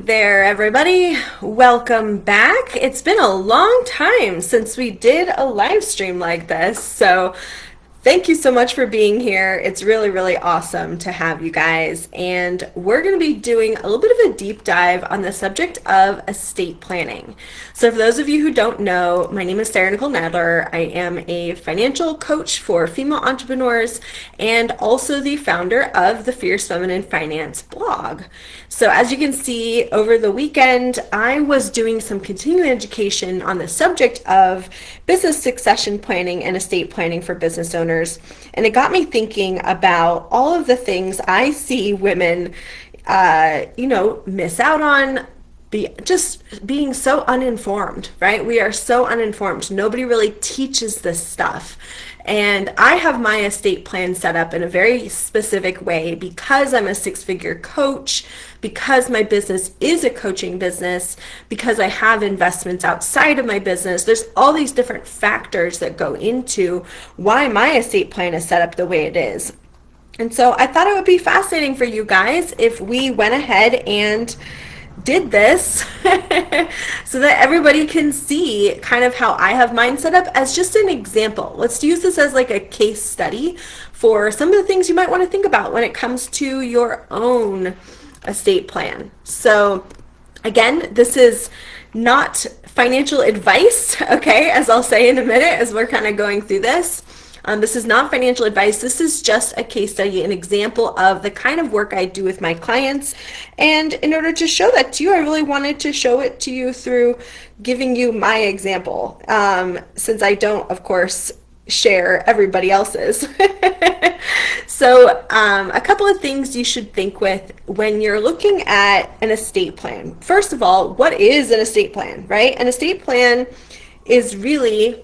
there, everybody. Welcome back. It's been a long time since we did a live stream like this, so thank you so much for being here. It's really, really awesome to have you guys. And we're going to be doing a little bit of a deep dive on the subject of estate planning. So for those of you who don't know, my name is Sarah Nicole Nadler. I am a financial coach for female entrepreneurs and also the founder of the Fierce Feminine Finance blog. So as you can see, over the weekend, I was doing some continuing education on the subject of business succession planning and estate planning for business owners. And it got me thinking about all of the things I see women, miss out on, just being so uninformed, right? We are so uninformed. Nobody really teaches this stuff. And I have my estate plan set up in a very specific way because I'm a six-figure coach, because my business is a coaching business, because I have investments outside of my business. There's all these different factors that go into why my estate plan is set up the way it is. And so I thought it would be fascinating for you guys if we went ahead and did this so that everybody can see kind of how I have mine set up as just an example. Let's use this as like a case study for some of the things you might want to think about when it comes to your own estate plan. So again, this is not financial advice, okay, as I'll say in a minute as we're kind of going through this. This is not financial advice. This is just a case study, an example of the kind of work I do with my clients. And in order to show that to you, I really wanted to show it to you through giving you my example, since I don't, of course, share everybody else's. So a couple of things you should think with when you're looking at an estate plan. First of all, what is an estate plan, right? An estate plan is really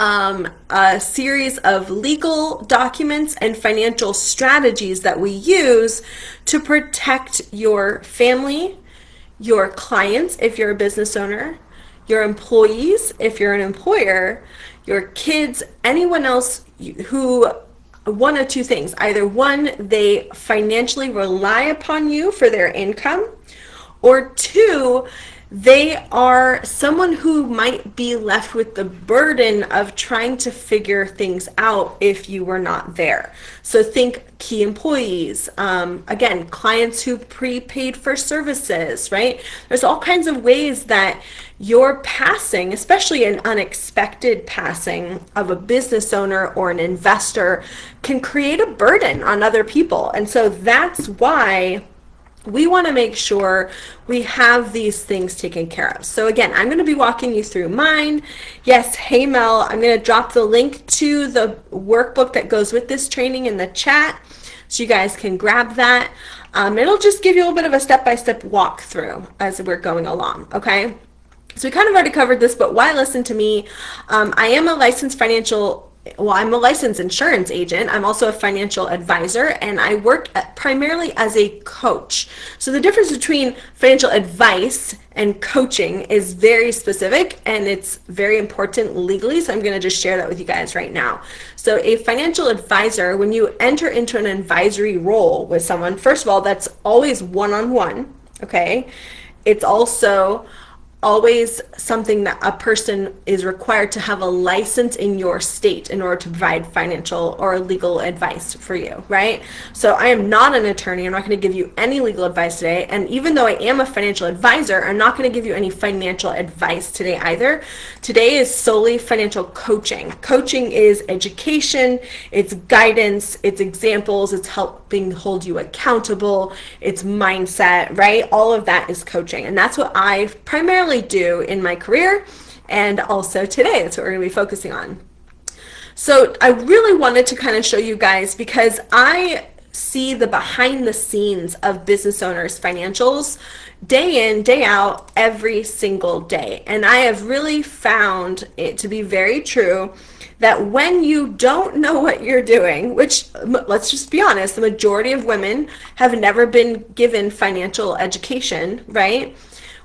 a series of legal documents and financial strategies that we use to protect your family, your clients if you're a business owner, your employees if you're an employer, your kids, anyone else who, one of two things. Either one, they financially rely upon you for their income, or two, they are someone who might be left with the burden of trying to figure things out if you were not there. So think key employees, again, clients who prepaid for services, right? There's all kinds of ways that your passing, especially an unexpected passing of a business owner or an investor, can create a burden on other people. And so that's why we want to make sure we have these things taken care of. So again, I'm going to be walking you through mine. Yes, hey Mel, I'm going to drop the link to the workbook that goes with this training in the chat so you guys can grab that. It'll just give you a little bit of a step-by-step walkthrough as we're going along, okay? So we kind of already covered this, but why listen to me? I am a licensed I'm a licensed insurance agent. I'm also a financial advisor, and I work primarily as a coach. So the difference between financial advice and coaching is very specific, and it's very important legally. So I'm going to just share that with you guys right now. So a financial advisor, when you enter into an advisory role with someone, first of all, that's always one-on-one, okay? It's also always something that a person is required to have a license in your state in order to provide financial or legal advice for you, right? So I am not an attorney. I'm not going to give you any legal advice today. And even though I am a financial advisor, I'm not going to give you any financial advice today either. Today is solely financial coaching. Coaching is education, it's guidance, it's examples, it's helping hold you accountable, it's mindset, right? All of that is coaching. And that's what I primarily do in my career, and also today that's what we're going to be focusing on. So I really wanted to kind of show you guys, because I see the behind the scenes of business owners' financials day in, day out, every single day. And I have really found it to be very true that when you don't know what you're doing, which, let's just be honest, the majority of women have never been given financial education, right?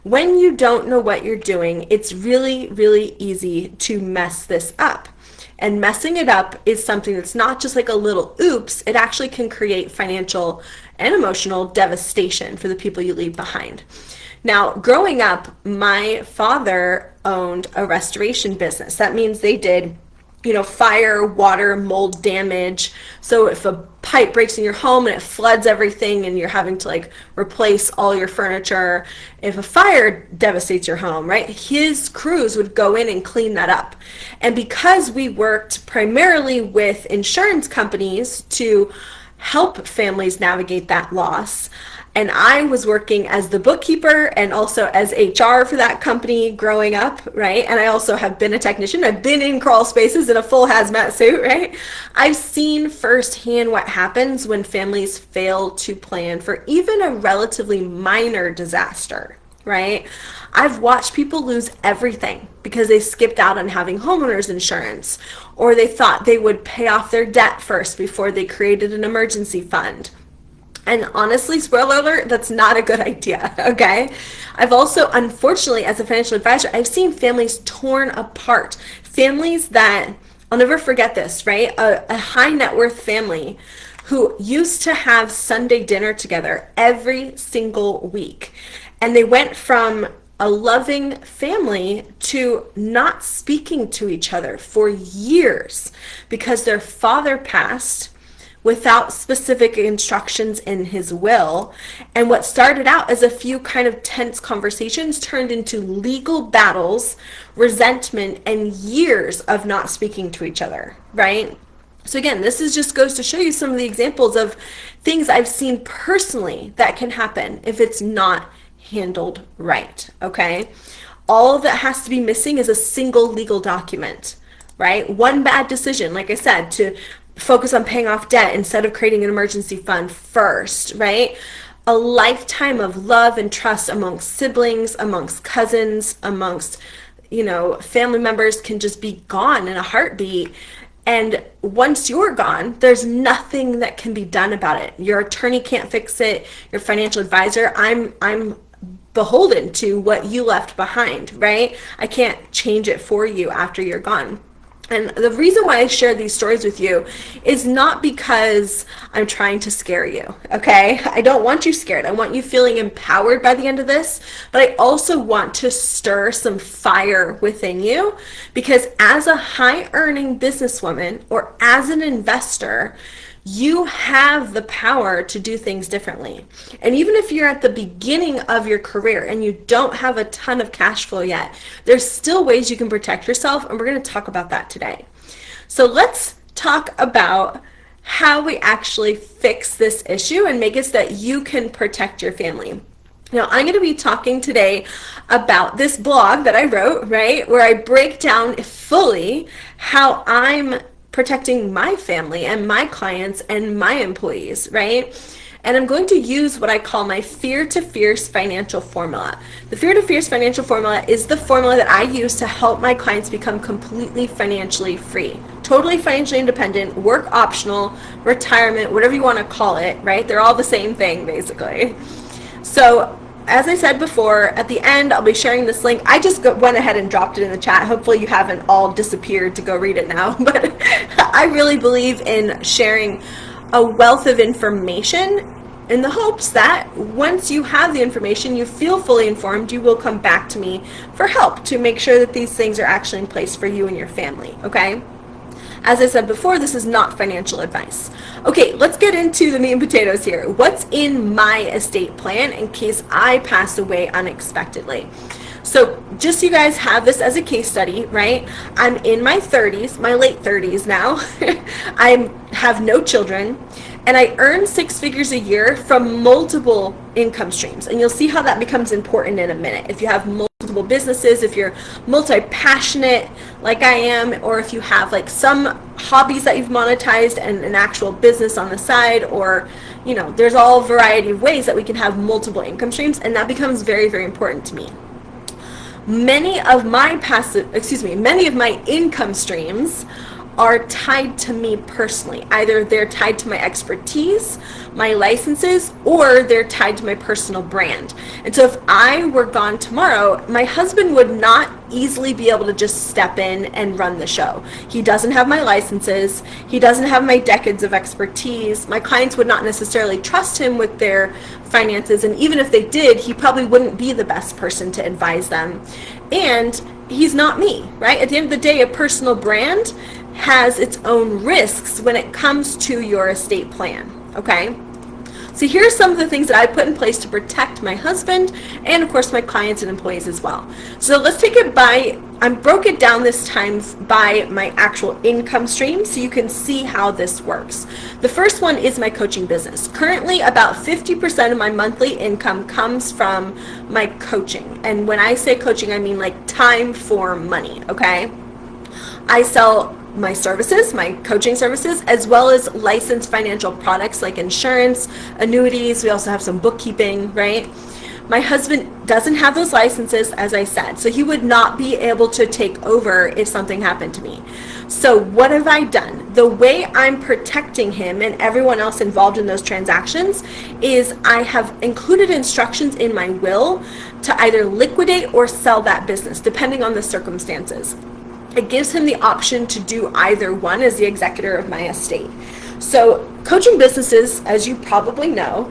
When you don't know what you're doing, it's really, really easy to mess this up. And messing it up is something that's not just like a little oops, it actually can create financial and emotional devastation for the people you leave behind. Now, growing up, my father owned a restoration business. That means they did, fire, water, mold damage. So if a pipe breaks in your home and it floods everything and you're having to like replace all your furniture, if a fire devastates your home, right, his crews would go in and clean that up. And because we worked primarily with insurance companies to help families navigate that loss, and I was working as the bookkeeper and also as HR for that company growing up, right? And I also have been a technician. I've been in crawl spaces in a full hazmat suit, right? I've seen firsthand what happens when families fail to plan for even a relatively minor disaster, right? I've watched people lose everything because they skipped out on having homeowners insurance, or they thought they would pay off their debt first before they created an emergency fund. And honestly, spoiler alert, that's not a good idea, okay? I've also, unfortunately, as a financial advisor, I've seen families torn apart. Families that, I'll never forget this, right? A high net worth family who used to have Sunday dinner together every single week. And they went from a loving family to not speaking to each other for years because their father passed without specific instructions in his will. And what started out as a few kind of tense conversations turned into legal battles, resentment, and years of not speaking to each other, right? So again, this is just goes to show you some of the examples of things I've seen personally that can happen if it's not handled right, okay? All that has to be missing is a single legal document, right? One bad decision, like I said, to focus on paying off debt instead of creating an emergency fund first, right? A lifetime of love and trust amongst siblings, amongst cousins, amongst, family members can just be gone in a heartbeat. And once you're gone, there's nothing that can be done about it. Your attorney can't fix it. Your financial advisor, I'm beholden to what you left behind, right? I can't change it for you after you're gone. And the reason why I share these stories with you is not because I'm trying to scare you, okay? I don't want you scared. I want you feeling empowered by the end of this, but I also want to stir some fire within you because as a high-earning businesswoman or as an investor, you have the power to do things differently. And even if you're at the beginning of your career and you don't have a ton of cash flow yet, there's still ways you can protect yourself, and we're going to talk about that today. So let's talk about how we actually fix this issue and make it so that you can protect your family. Now, I'm going to be talking today about this blog that I wrote, right, where I break down fully how I'm protecting my family and my clients and my employees, right? And I'm going to use what I call my Fear to Fierce financial formula. The Fear to Fierce financial formula is the formula that I use to help my clients become completely financially free, totally financially independent, work optional, retirement, whatever you want to call it, right? They're all the same thing, basically. So as I said before, at the end, I'll be sharing this link. I just went ahead and dropped it in the chat. Hopefully you haven't all disappeared to go read it now. But I really believe in sharing a wealth of information in the hopes that once you have the information, you feel fully informed, you will come back to me for help to make sure that these things are actually in place for you and your family, okay? As I said before, this is not financial advice. Okay, let's get into the meat and potatoes here. What's in my estate plan in case I pass away unexpectedly? So just so you guys have this as a case study, right? I'm in my 30s, my late 30s now. I have no children, and I earn 6 figures a year from multiple income streams. And you'll see how that becomes important in a minute. If you have multiple businesses, if you're multi-passionate like I am, or if you have like some hobbies that you've monetized and an actual business on the side, or there's all variety of ways that we can have multiple income streams, and that becomes very, very important to me. Many of my income streams are tied to me personally. Either they're tied to my expertise, my licenses, or they're tied to my personal brand. And so if I were gone tomorrow, my husband would not easily be able to just step in and run the show. He doesn't have my licenses. He doesn't have my decades of expertise. My clients would not necessarily trust him with their finances. And even if they did, he probably wouldn't be the best person to advise them. And he's not me, right? At the end of the day, a personal brand has its own risks when it comes to your estate plan, okay? So here's some of the things that I put in place to protect my husband and of course my clients and employees as well. So let's take it I broke it down this time by my actual income stream so you can see how this works. The first one is my coaching business. Currently about 50% of my monthly income comes from my coaching. And when I say coaching, I mean like time for money, okay? I sell my services, my coaching services, as well as licensed financial products like insurance, annuities. We also have some bookkeeping, right? My husband doesn't have those licenses, as I said, so he would not be able to take over if something happened to me. So what have I done? The way I'm protecting him and everyone else involved in those transactions is I have included instructions in my will to either liquidate or sell that business, depending on the circumstances. It gives him the option to do either one as the executor of my estate. So coaching businesses, as you probably know,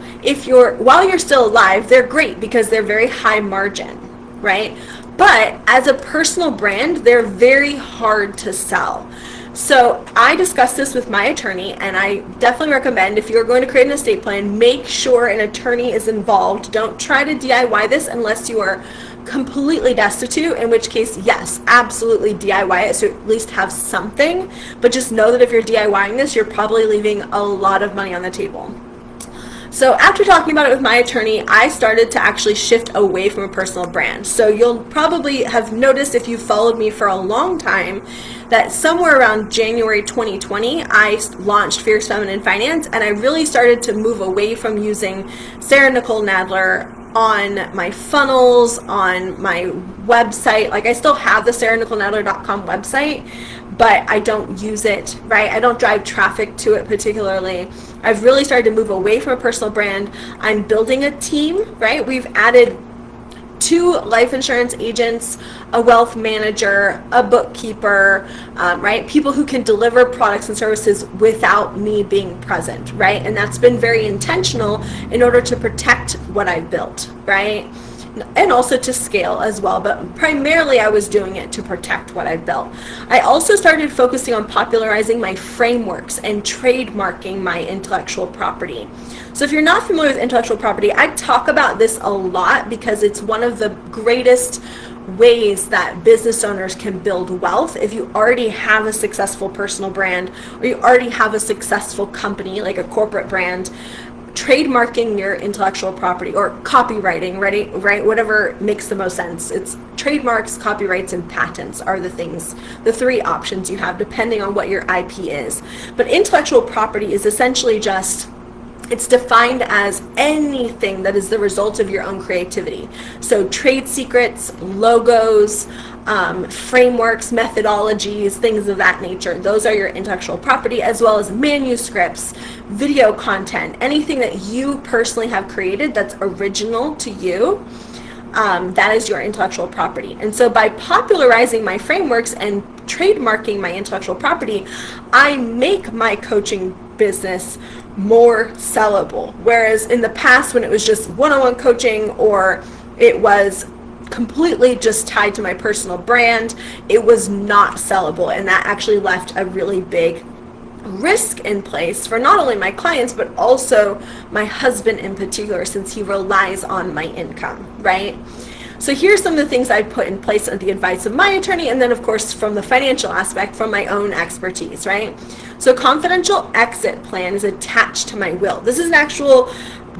while you're still alive, they're great because they're very high margin, right? But as a personal brand, they're very hard to sell. So I discussed this with my attorney, and I definitely recommend if you're going to create an estate plan, make sure an attorney is involved. Don't try to DIY this unless you are completely destitute, in which case, yes, absolutely DIY it so at least have something. But just know that if you're DIYing this, you're probably leaving a lot of money on the table. So after talking about it with my attorney, I started to actually shift away from a personal brand. So you'll probably have noticed if you've followed me for a long time that somewhere around January 2020, I launched Fierce Feminine Finance, and I really started to move away from using Sarah Nicole Nadler on my funnels, on my website. Like I still have the sarahnicolenadler.com website, but I don't use it, right? I don't drive traffic to it particularly. I've really started to move away from a personal brand. I'm building a team, right? We've added 2 life insurance agents, a wealth manager, a bookkeeper, right? People who can deliver products and services without me being present, right? And that's been very intentional in order to protect what I've built, right? And also to scale as well, but primarily I was doing it to protect what I built. I also started focusing on popularizing my frameworks and trademarking my intellectual property. So if you're not familiar with intellectual property, I talk about this a lot because it's one of the greatest ways that business owners can build wealth. If you already have a successful personal brand or you already have a successful company like a corporate brand, trademarking your intellectual property or copywriting, right? Whatever makes the most sense. It's trademarks, copyrights, and patents are the 3 options you have depending on what your IP is. But intellectual property is essentially it's defined as anything that is the result of your own creativity. So trade secrets, logos, frameworks, methodologies, things of that nature. Those are your intellectual property, as well as manuscripts, video content, anything that you personally have created that's original to you. That is your intellectual property. And so by popularizing my frameworks and trademarking my intellectual property, I make my coaching business more sellable. Whereas in the past, when it was just one-on-one coaching or it was completely just tied to my personal brand, it was not sellable. And that actually left a really big risk in place for not only my clients, but also my husband in particular, since he relies on my income, right? So here's some of the things I put in place under the advice of my attorney, and then of course from the financial aspect, from my own expertise, right? So confidential exit plan is attached to my will. This is an actual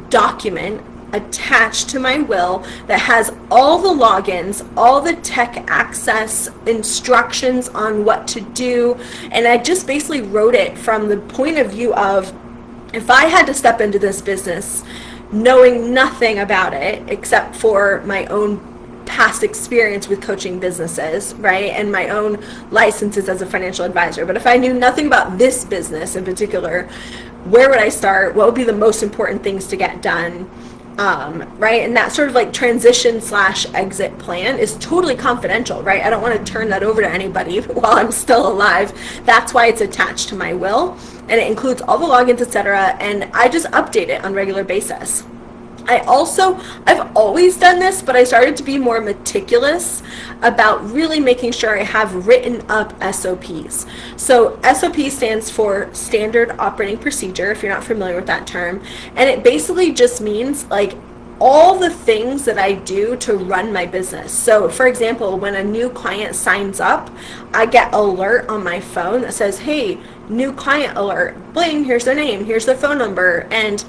document attached to my will that has all the logins, all the tech access instructions on what to do. And I just basically wrote it from the point of view of, if I had to step into this business knowing nothing about it except for my own past experience with coaching businesses, right? And my own licenses as a financial advisor. But if I knew nothing about this business in particular, where would I start? What would be the most important things to get done? Right? And that sort of like transition / exit plan is totally confidential, right? I don't want to turn that over to anybody while I'm still alive. That's why it's attached to my will, and it includes all the logins, etc. And I just update it on a regular basis. I've always done this, but I started to be more meticulous about really making sure I have written up SOPs. So SOP stands for Standard Operating Procedure, if you're not familiar with that term. And it basically just means like all the things that I do to run my business. So for example, when a new client signs up, I get alert on my phone that says, hey, new client alert, bling, here's their name, here's their phone number. And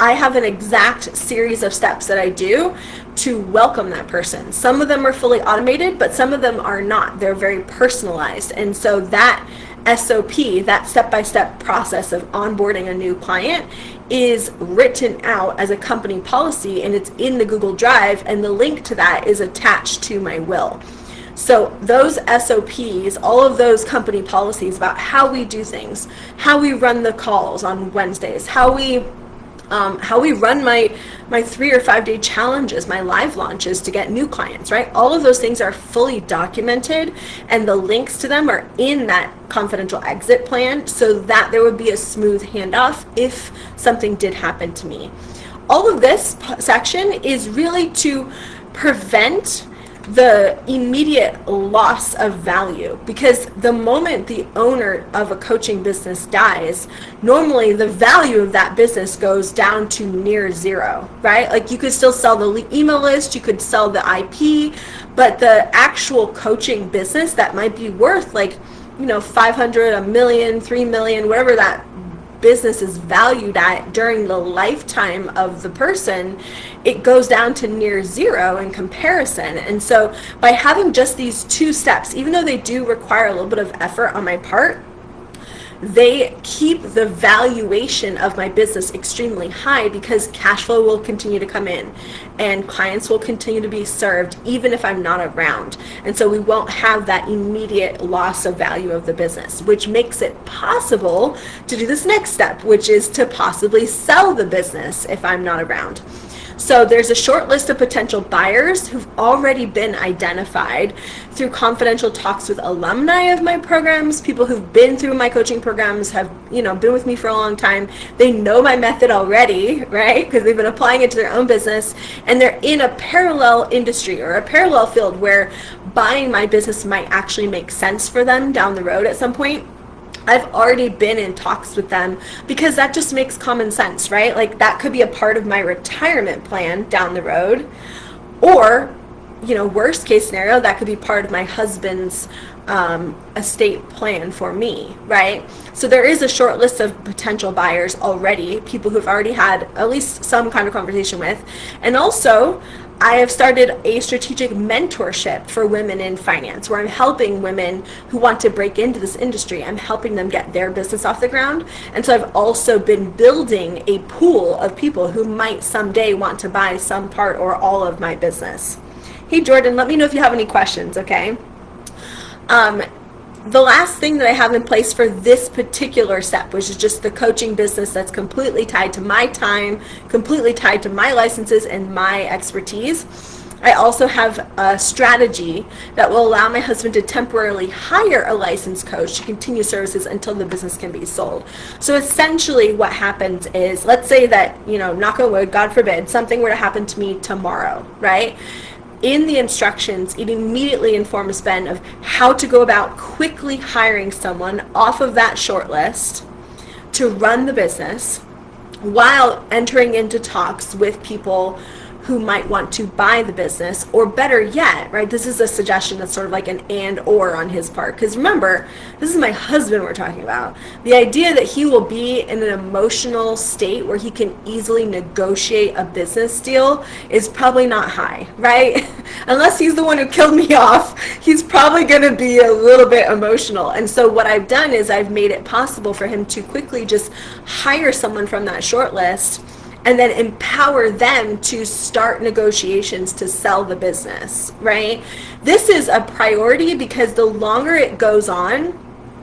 I have an exact series of steps that I do to welcome that person. Some of them are fully automated, but some of them are not. They're very personalized. And so that SOP, that step-by-step process of onboarding a new client, is written out as a company policy, and it's in the Google Drive, and the link to that is attached to my will. So those SOPs, all of those company policies about how we do things, how we run the calls on Wednesdays, how we run my 3 or 5 day challenges, my live launches to get new clients, right? All of those things are fully documented, and the links to them are in that confidential exit plan so that there would be a smooth handoff if something did happen to me. All of this section is really to prevent the immediate loss of value, because the moment the owner of a coaching business dies, normally the value of that business goes down to near zero, right? Like you could still sell the email list, you could sell the IP, but the actual coaching business that might be worth like, 500, $1 million, $3 million, whatever that business is valued at during the lifetime of the person, it goes down to near zero in comparison. And so by having just these 2 steps, even though they do require a little bit of effort on my part, they keep the valuation of my business extremely high, because cash flow will continue to come in and clients will continue to be served even if I'm not around. And so we won't have that immediate loss of value of the business, which makes it possible to do this next step, which is to possibly sell the business if I'm not around. So there's a short list of potential buyers who've already been identified through confidential talks with alumni of my programs, people who've been through my coaching programs, have been with me for a long time. They know my method already, right? Because they've been applying it to their own business, and they're in a parallel industry or a parallel field where buying my business might actually make sense for them down the road at some point. I've already been in talks with them because that just makes common sense, right? Like that could be a part of my retirement plan down the road, or, worst case scenario, that could be part of my husband's estate plan for me, right? So there is a short list of potential buyers already, people who've already had at least some kind of conversation with. And also, I have started a strategic mentorship for women in finance, where I'm helping women who want to break into this industry. I'm helping them get their business off the ground. And so I've also been building a pool of people who might someday want to buy some part or all of my business. Hey, Jordan, let me know if you have any questions, okay? The last thing that I have in place for this particular step, which is just the coaching business that's completely tied to my time, completely tied to my licenses and my expertise, I also have a strategy that will allow my husband to temporarily hire a licensed coach to continue services until the business can be sold. So essentially what happens is, let's say that, knock on wood, God forbid, something were to happen to me tomorrow, right? In the instructions, it immediately informs Ben of how to go about quickly hiring someone off of that short list to run the business while entering into talks with people who might want to buy the business, or better yet, right? This is a suggestion that's sort of like an and or on his part. Because remember, this is my husband we're talking about. The idea that he will be in an emotional state where he can easily negotiate a business deal is probably not high, right? Unless he's the one who killed me off, he's probably going to be a little bit emotional. And so what I've done is I've made it possible for him to quickly just hire someone from that short list and then empower them to start negotiations to sell the business, right? This is a priority because the longer it goes on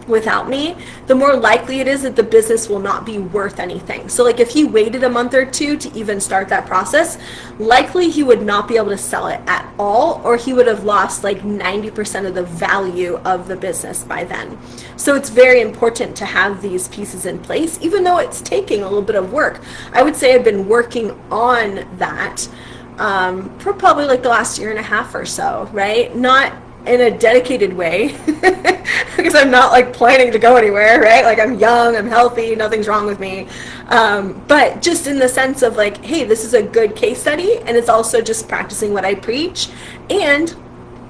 without me, the more likely it is that the business will not be worth anything. So like if he waited a month or two to even start that process, likely he would not be able to sell it at all, or he would have lost like 90% of the value of the business by then. So it's very important to have these pieces in place, even though it's taking a little bit of work. I would say I've been working on that for probably like the last year and a half or so, right? Not in a dedicated way because I'm not like planning to go anywhere, right? Like I'm young, I'm healthy, nothing's wrong with me. But just in the sense of like, hey, this is a good case study, and it's also just practicing what I preach. And,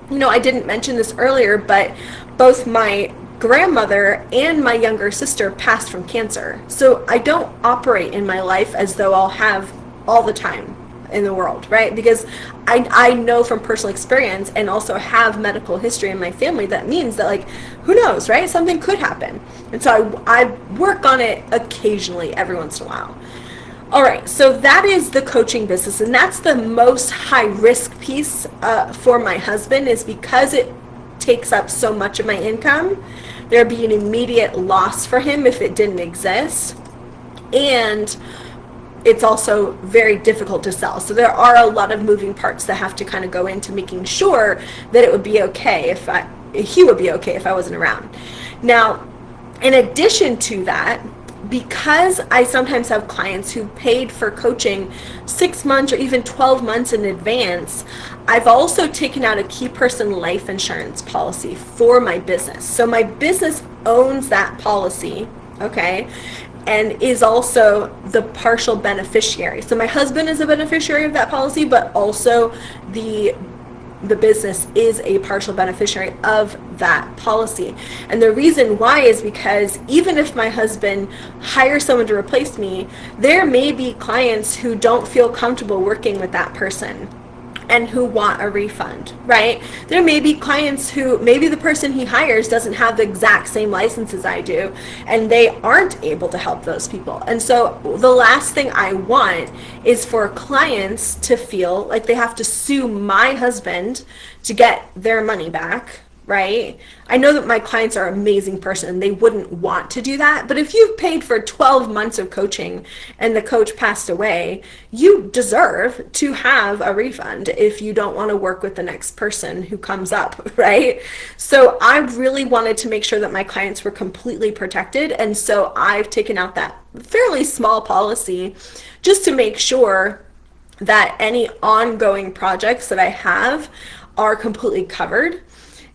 you know, I didn't mention this earlier, but both my grandmother and my younger sister passed from cancer. So I don't operate in my life as though I'll have all the time in the world, right? Because I know from personal experience and also have medical history in my family that means that, like, who knows, right? Something could happen. And so I work on it occasionally, every once in a while. All right, so that is the coaching business, and that's the most high risk piece for my husband, is because it takes up so much of my income. There'd be an immediate loss for him if it didn't exist. And it's also very difficult to sell. So there are a lot of moving parts that have to kind of go into making sure that it would be okay if he would be okay if I wasn't around. Now, in addition to that, because I sometimes have clients who paid for coaching 6 months or even 12 months in advance, I've also taken out a key person life insurance policy for my business. So my business owns that policy, okay, and is also the partial beneficiary. So my husband is a beneficiary of that policy, but also the business is a partial beneficiary of that policy. And the reason why is because even if my husband hires someone to replace me, there may be clients who don't feel comfortable working with that person and who want a refund, right? There may be clients who, maybe the person he hires doesn't have the exact same license as I do, and they aren't able to help those people. And so the last thing I want is for clients to feel like they have to sue my husband to get their money back, right? I know that my clients are an amazing person. They wouldn't want to do that. But if you've paid for 12 months of coaching and the coach passed away, you deserve to have a refund if you don't want to work with the next person who comes up, right? So I really wanted to make sure that my clients were completely protected. And so I've taken out that fairly small policy just to make sure that any ongoing projects that I have are completely covered.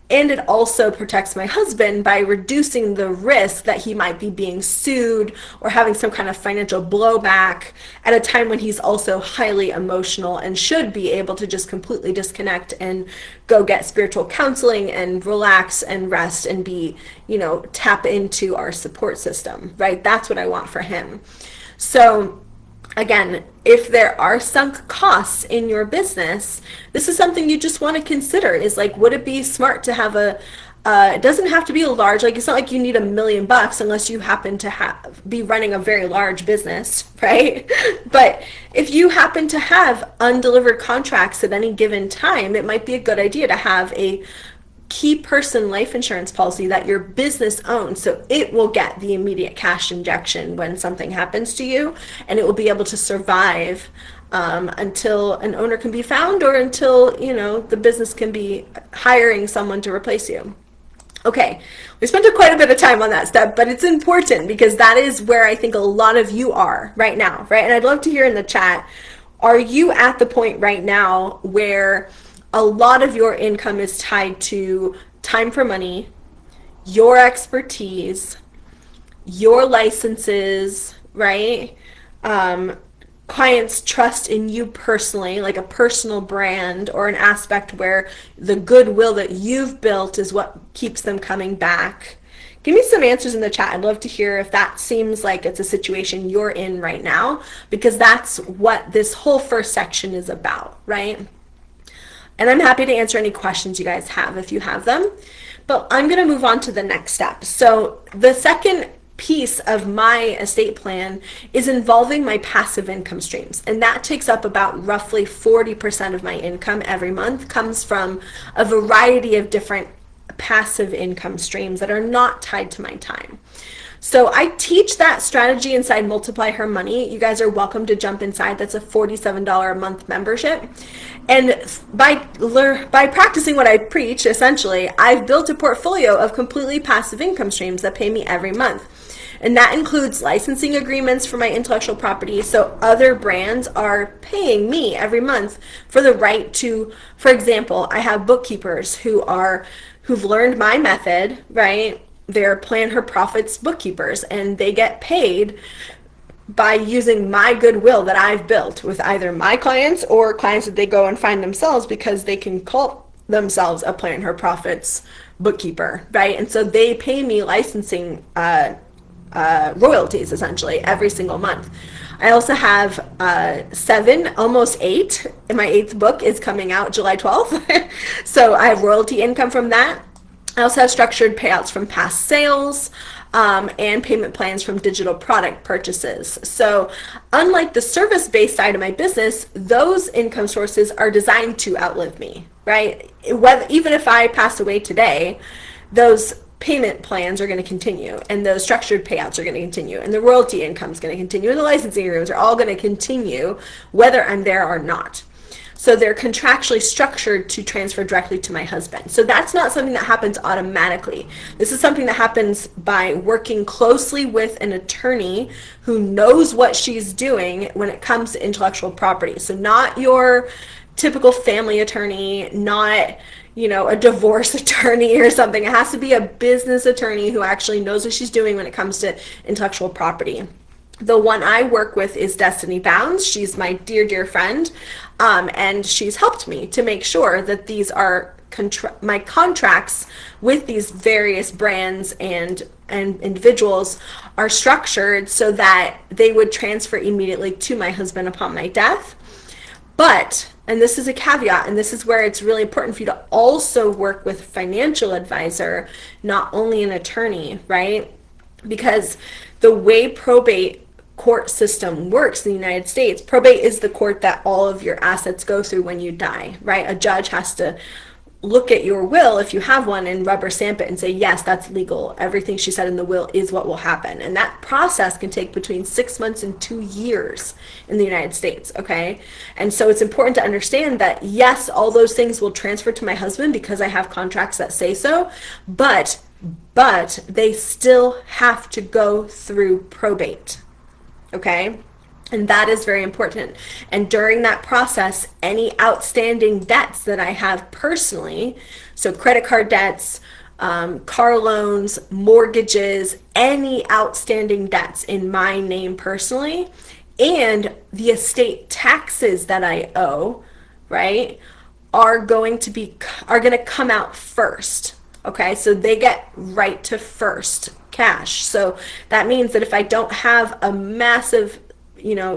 And it also protects my husband by reducing the risk that he might be being sued or having some kind of financial blowback at a time when he's also highly emotional and should be able to just completely disconnect and go get spiritual counseling and relax and rest and be, you know, tap into our support system, right? That's what I want for him. So again, if there are sunk costs in your business, this is something you just want to consider, is like, would it be smart to have it doesn't have to be a large, like, it's not like you need $1 million unless you happen to be running a very large business, right? But if you happen to have undelivered contracts at any given time, it might be a good idea to have a key person life insurance policy that your business owns, so it will get the immediate cash injection when something happens to you, and it will be able to survive until an owner can be found, or until, you know, the business can be hiring someone to replace you. Okay, we spent quite a bit of time on that step, but it's important because that is where I think a lot of you are right now, right? And I'd love to hear in the chat, are you at the point right now where a lot of your income is tied to time for money, your expertise, your licenses, right? Clients trust in you personally, like a personal brand or an aspect where the goodwill that you've built is what keeps them coming back. Give me some answers in the chat. I'd love to hear if that seems like it's a situation you're in right now, because that's what this whole first section is about, right? And I'm happy to answer any questions you guys have if you have them. But I'm going to move on to the next step. So the second piece of my estate plan is involving my passive income streams. And that takes up about roughly 40% of my income every month, comes from a variety of different passive income streams that are not tied to my time. So I teach that strategy inside Multiply Her Money. You guys are welcome to jump inside. That's a $47 a month membership. And by practicing what I preach, essentially, I've built a portfolio of completely passive income streams that pay me every month. And that includes licensing agreements for my intellectual property. So other brands are paying me every month for the right to, for example, I have bookkeepers who've learned my method, right? They're Plan Her Profits bookkeepers, and they get paid by using my goodwill that I've built with either my clients or clients that they go and find themselves, because they can call themselves a Plan Her Profits bookkeeper, right? And so they pay me licensing royalties essentially every single month. I also have 7, almost 8, and my 8th book is coming out July 12th. So I have royalty income from that. I also have structured payouts from past sales, and payment plans from digital product purchases. So unlike the service-based side of my business, those income sources are designed to outlive me, right? Even if I pass away today, those payment plans are going to continue, and those structured payouts are going to continue, and the royalty income is going to continue, and the licensing agreements are all going to continue whether I'm there or not. So they're contractually structured to transfer directly to my husband. So that's not something that happens automatically. This is something that happens by working closely with an attorney who knows what she's doing when it comes to intellectual property. So not your typical family attorney, not a divorce attorney or something. It has to be a business attorney who actually knows what she's doing when it comes to intellectual property. The one I work with is Destiny Bounds. She's my dear, dear friend, and she's helped me to make sure that these are my contracts with these various brands and individuals are structured so that they would transfer immediately to my husband upon my death. But, and this is a caveat, and this is where it's really important for you to also work with a financial advisor, not only an attorney, right? Because the way probate court system works in the United States, probate is the court that all of your assets go through when you die, right? A judge has to look at your will, if you have one, and rubber stamp it and say, yes, that's legal. Everything she said in the will is what will happen. And that process can take between 6 months and 2 years in the United States, okay? And so it's important to understand that, yes, all those things will transfer to my husband because I have contracts that say so, but they still have to go through probate, okay? And that is very important. And during that process, any outstanding debts that I have personally, so credit card debts, car loans, mortgages, any outstanding debts in my name personally, and the estate taxes that I owe, right, are going to come out first. Okay, so they get right to first cash. So that means that if I don't have a massive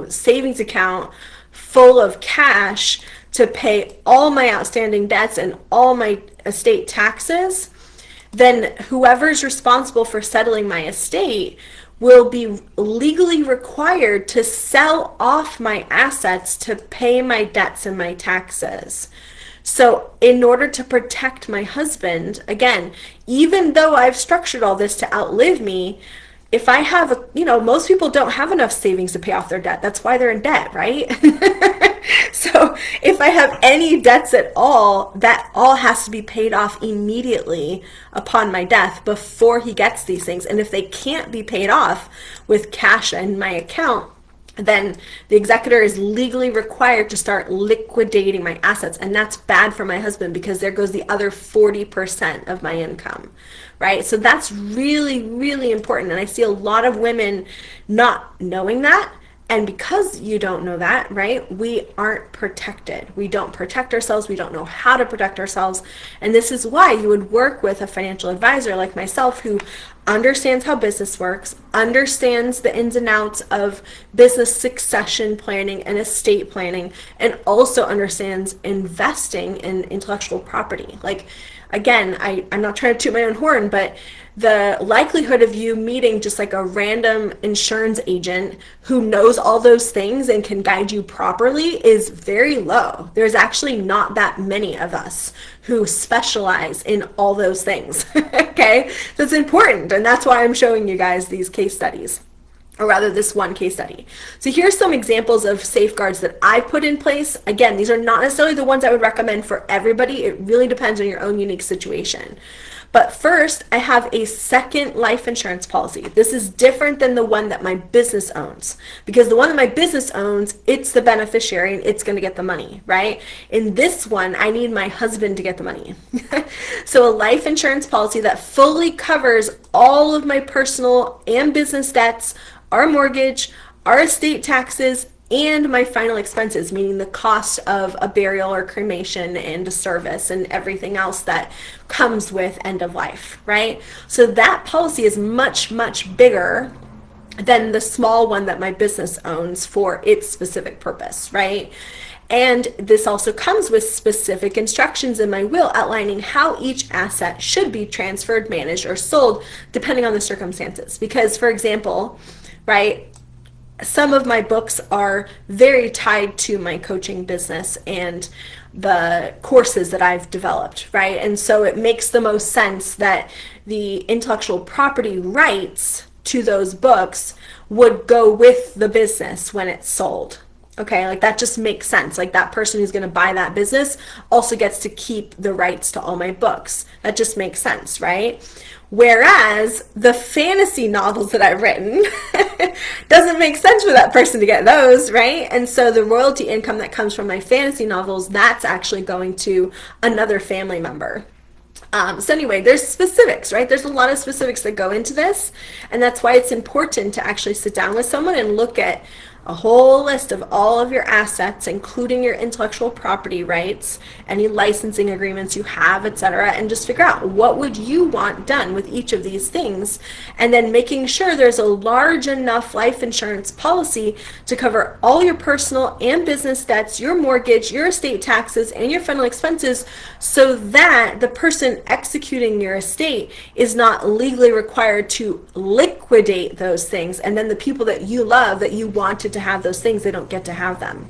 savings account full of cash to pay all my outstanding debts and all my estate taxes, then whoever's responsible for settling my estate will be legally required to sell off my assets to pay my debts and my taxes. So in order to protect my husband, again, even though I've structured all this to outlive me, if I have, most people don't have enough savings to pay off their debt. That's why they're in debt, right? So if I have any debts at all, that all has to be paid off immediately upon my death before he gets these things. And if they can't be paid off with cash in my account, then the executor is legally required to start liquidating my assets. And that's bad for my husband because there goes the other 40% of my income, right? So that's really, really important. And I see a lot of women not knowing that. And because you don't know that, right, we aren't protected. We don't protect ourselves. We don't know how to protect ourselves. And this is why you would work with a financial advisor like myself, who understands how business works, understands the ins and outs of business succession planning and estate planning, and also understands investing in intellectual property. Like, again, I'm not trying to toot my own horn, but the likelihood of you meeting just like a random insurance agent who knows all those things and can guide you properly is very low. There's actually not that many of us who specialize in all those things. Okay, that's important, and that's why I'm showing you guys these case studies, or rather this one case study. So here's some examples of safeguards that I put in place. Again, these are not necessarily the ones I would recommend for everybody. It really depends on your own unique situation. But first, I have a second life insurance policy. This is different than the one that my business owns, because the one that my business owns, it's the beneficiary and it's going to get the money, right? In this one, I need my husband to get the money. So a life insurance policy that fully covers all of my personal and business debts, our mortgage, our estate taxes, and my final expenses, meaning the cost of a burial or cremation and a service and everything else that comes with end of life, right? So that policy is much, much bigger than the small one that my business owns for its specific purpose, right? And this also comes with specific instructions in my will outlining how each asset should be transferred, managed, or sold depending on the circumstances. Because, for example, right, some of my books are very tied to my coaching business and the courses that I've developed, right? And so it makes the most sense that the intellectual property rights to those books would go with the business when it's sold. Okay, like that just makes sense. Like that person who's going to buy that business also gets to keep the rights to all my books. That just makes sense, right? Whereas the fantasy novels that I've written doesn't make sense for that person to get those, right? And so the royalty income that comes from my fantasy novels, that's actually going to another family member. So anyway, there's specifics, right? There's a lot of specifics that go into this, and that's why it's important to actually sit down with someone and look at a whole list of all of your assets, including your intellectual property rights, any licensing agreements you have, etc., and just figure out what would you want done with each of these things, and then making sure there's a large enough life insurance policy to cover all your personal and business debts, your mortgage, your estate taxes, and your final expenses, so that the person executing your estate is not legally required to liquidate those things, and then the people that you love, that you wanted to have those things, they don't get to have them.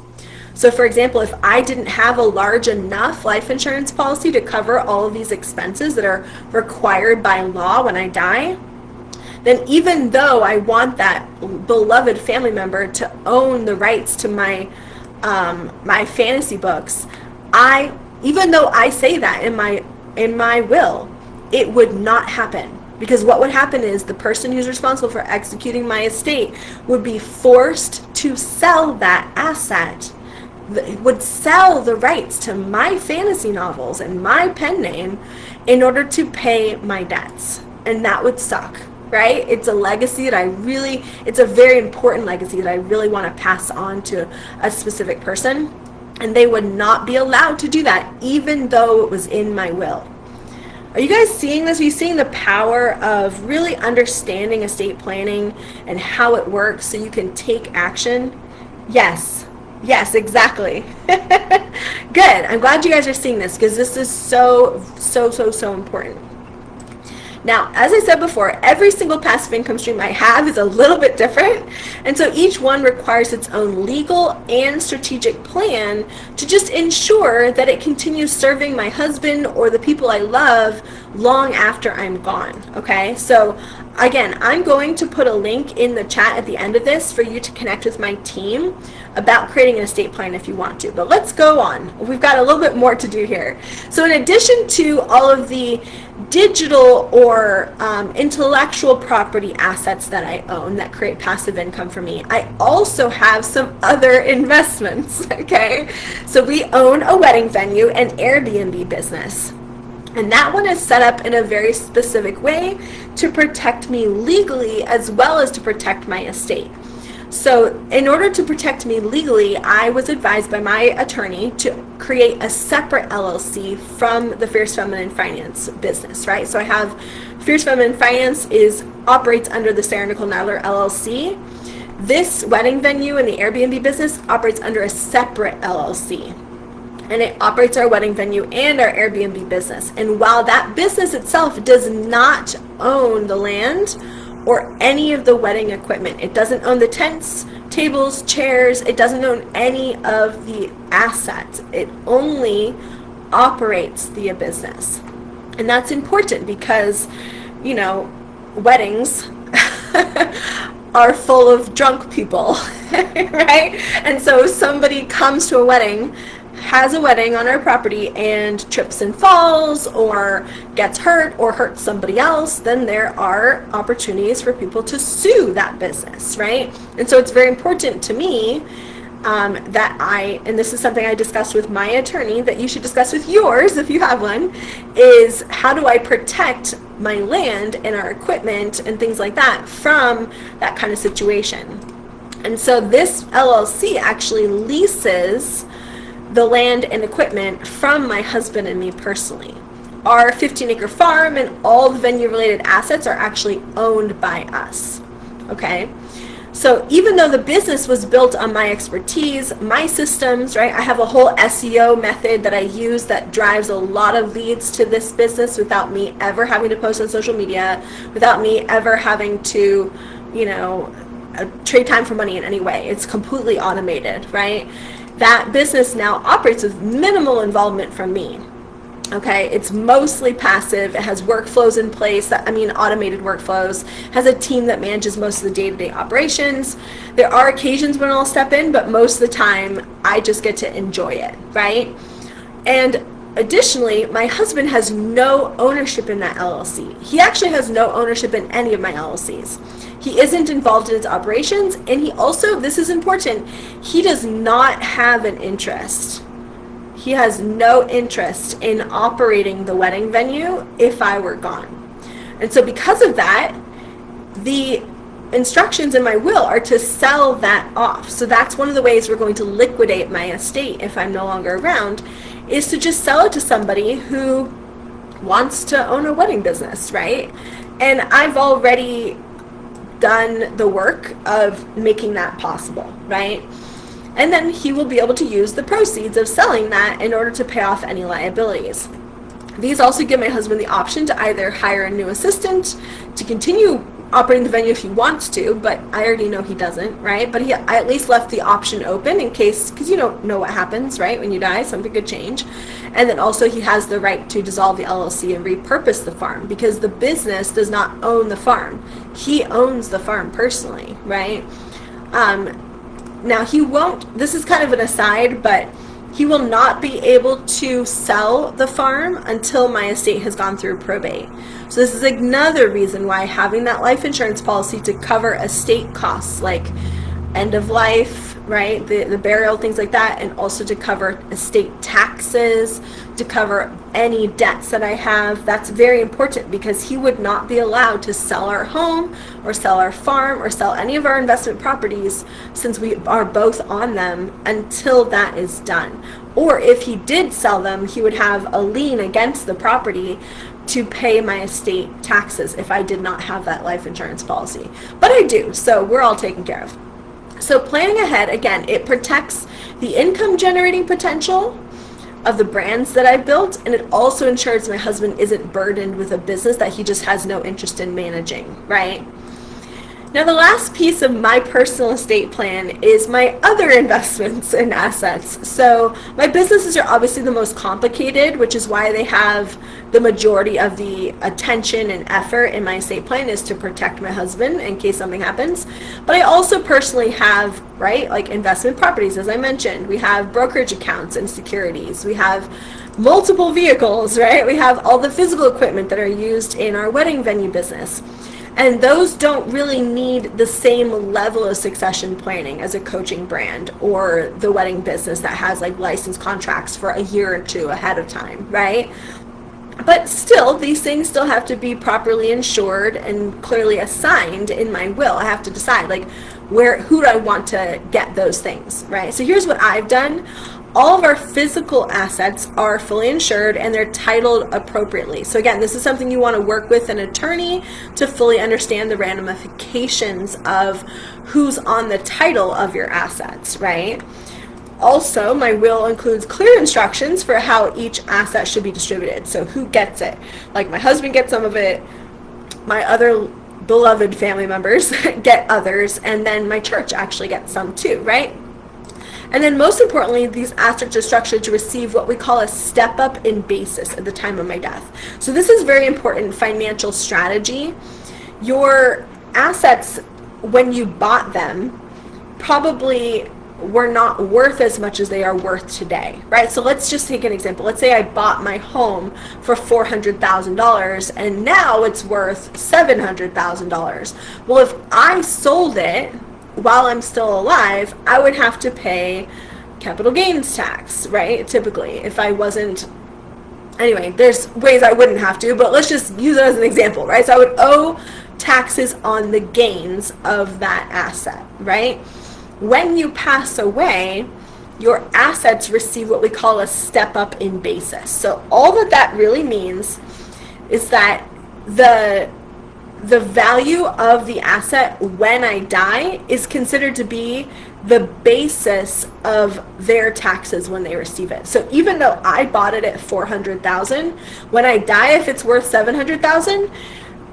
So for example, if I didn't have a large enough life insurance policy to cover all of these expenses that are required by law when I die, then even though I want that beloved family member to own the rights to my my fantasy books, even though I say that in my will, it would not happen. Because what would happen is the person who's responsible for executing my estate would be forced to sell that asset, would sell the rights to my fantasy novels and my pen name in order to pay my debts. And that would suck, right? It's a legacy that it's a very important legacy that I really want to pass on to a specific person. And they would not be allowed to do that, even though it was in my will. Are you guys seeing this? Are you seeing the power of really understanding estate planning and how it works so you can take action? Yes, exactly. Good. I'm glad you guys are seeing this, because this is so important. Now, as I said before, every single passive income stream I have is a little bit different, and so each one requires its own legal and strategic plan to just ensure that it continues serving my husband or the people I love long after I'm gone, okay? So again, I'm going to put a link in the chat at the end of this for you to connect with my team about creating an estate plan if you want to. But let's go on. We've got a little bit more to do here. So in addition to all of the digital or intellectual property assets that I own that create passive income for me, I also have some other investments, okay? So we own a wedding venue and Airbnb business. And that one is set up in a very specific way to protect me legally as well as to protect my estate. So in order to protect me legally, I was advised by my attorney to create a separate LLC from the Fierce Feminine Finance business, right? So I have Fierce Feminine Finance operates under the Sarah Nicole Nadler LLC. This wedding venue and the Airbnb business operates under a separate LLC. And it operates our wedding venue and our Airbnb business. And while that business itself does not own the land or any of the wedding equipment, it doesn't own the tents, tables, chairs, it doesn't own any of the assets. It only operates the business. And that's important because, weddings are full of drunk people, right? And so if somebody comes to a wedding, has a wedding on our property and trips and falls or gets hurt or hurts somebody else, then there are opportunities for people to sue that business, right? And so it's very important to me and this is something I discussed with my attorney that you should discuss with yours if you have one, is how do I protect my land and our equipment and things like that from that kind of situation. And so this LLC actually leases the land and equipment from my husband and me personally. Our 15-acre farm and all the venue-related assets are actually owned by us, okay? So even though the business was built on my expertise, my systems, right? I have a whole SEO method that I use that drives a lot of leads to this business without me ever having to post on social media, without me ever having to, trade time for money in any way. It's completely automated, right? That business now operates with minimal involvement from me. Okay, it's mostly passive. It has workflows in place, automated workflows, has a team that manages most of the day-to-day operations. There are occasions when I'll step in, but most of the time I just get to enjoy it, right? And additionally, my husband has no ownership in that LLC. He actually has no ownership in any of my LLCs. He isn't involved in its operations, and he also, this is important, he does not have an interest. He has no interest in operating the wedding venue if I were gone. And so because of that, the instructions in my will are to sell that off. So that's one of the ways we're going to liquidate my estate if I'm no longer around, is to just sell it to somebody who wants to own a wedding business, right? And I've already done the work of making that possible, right? And then he will be able to use the proceeds of selling that in order to pay off any liabilities. These also give my husband the option to either hire a new assistant to continue operating the venue if he wants to, but I already know he doesn't, right? But I at least left the option open in case, because you don't know what happens, right? When you die, something could change. And then also he has the right to dissolve the LLC and repurpose the farm, because the business does not own the farm. He owns the farm personally, right? Now he won't, this is kind of an aside, but he will not be able to sell the farm until my estate has gone through probate. So this is another reason why having that life insurance policy to cover estate costs like end of life, right, the burial, things like that, and also to cover estate taxes, to cover any debts that I have. That's very important because he would not be allowed to sell our home or sell our farm or sell any of our investment properties since we are both on them until that is done. Or if he did sell them, he would have a lien against the property to pay my estate taxes if I did not have that life insurance policy. But I do, so we're all taken care of. So planning ahead, again, it protects the income generating potential of the brands that I've built, and it also ensures my husband isn't burdened with a business that he just has no interest in managing, right? Now, the last piece of my personal estate plan is my other investments and assets. So my businesses are obviously the most complicated, which is why they have the majority of the attention and effort in my estate plan is to protect my husband in case something happens. But I also personally have, right, like investment properties, as I mentioned. We have brokerage accounts and securities. We have multiple vehicles, right? We have all the physical equipment that are used in our wedding venue business. And those don't really need the same level of succession planning as a coaching brand or the wedding business that has like licensed contracts for a year or two ahead of time, right? But still, these things still have to be properly insured and clearly assigned in my will. I have to decide, like, who do I want to get those things, right? So here's what I've done. All of our physical assets are fully insured and they're titled appropriately. So again, this is something you want to work with an attorney to fully understand the ramifications of who's on the title of your assets, right? Also, my will includes clear instructions for how each asset should be distributed. So who gets it? Like my husband gets some of it, my other beloved family members get others, and then my church actually gets some too, right? And then most importantly, these assets are structured to receive what we call a step up in basis at the time of my death. So this is very important financial strategy. Your assets, when you bought them, probably were not worth as much as they are worth today, right? So let's just take an example. Let's say I bought my home for $400,000 and now it's worth $700,000. Well, if I sold it while I'm still alive, I would have to pay capital gains tax, right? Typically, if I wasn't, anyway, there's ways I wouldn't have to, but let's just use it as an example, right? So I would owe taxes on the gains of that asset, right? When you pass away, your assets receive what we call a step up in basis. So all that really means is that the value of the asset when I die is considered to be the basis of their taxes when they receive it. So even though I bought it at $400,000, when I die, if it's worth $700,000,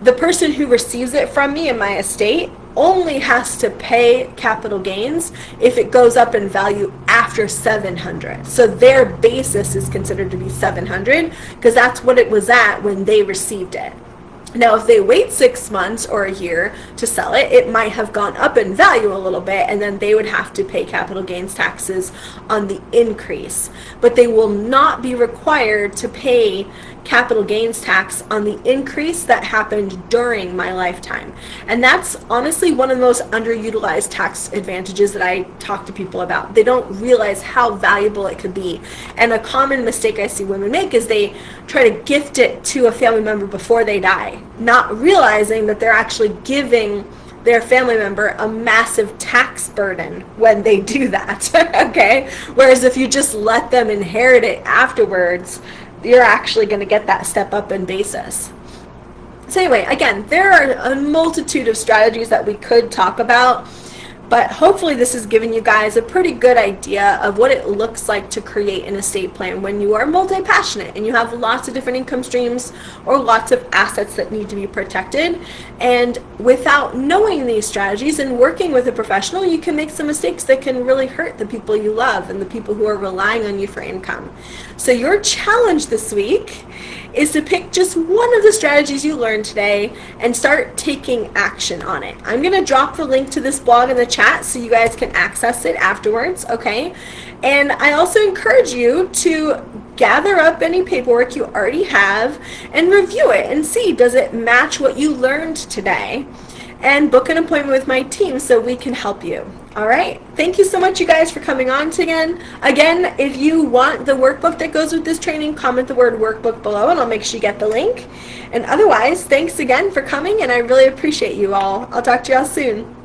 the person who receives it from me in my estate only has to pay capital gains if it goes up in value after 700. So their basis is considered to be 700 because that's what it was at when they received it. Now, if they wait 6 months or a year to sell it, it might have gone up in value a little bit, and then they would have to pay capital gains taxes on the increase. But they will not be required to pay capital gains tax on the increase that happened during my lifetime. And that's honestly one of the most underutilized tax advantages that I talk to people about. They don't realize how valuable it could be. And a common mistake I see women make is they try to gift it to a family member before they die, not realizing that they're actually giving their family member a massive tax burden when they do that, okay? Whereas if you just let them inherit it afterwards, you're actually going to get that step up in basis. So anyway, again, there are a multitude of strategies that we could talk about, but hopefully this has given you guys a pretty good idea of what it looks like to create an estate plan when you are multi-passionate and you have lots of different income streams or lots of assets that need to be protected. And without knowing these strategies and working with a professional, you can make some mistakes that can really hurt the people you love and the people who are relying on you for income. So your challenge this week is to pick just one of the strategies you learned today and start taking action on it. I'm going to drop the link to this blog in the chat so you guys can access it afterwards, okay? And I also encourage you to gather up any paperwork you already have and review it and see, does it match what you learned today? And book an appointment with my team so we can help you. All right. Thank you so much, you guys, for coming on again. Again, if you want the workbook that goes with this training, comment the word workbook below and I'll make sure you get the link. And otherwise, thanks again for coming and I really appreciate you all. I'll talk to you all soon.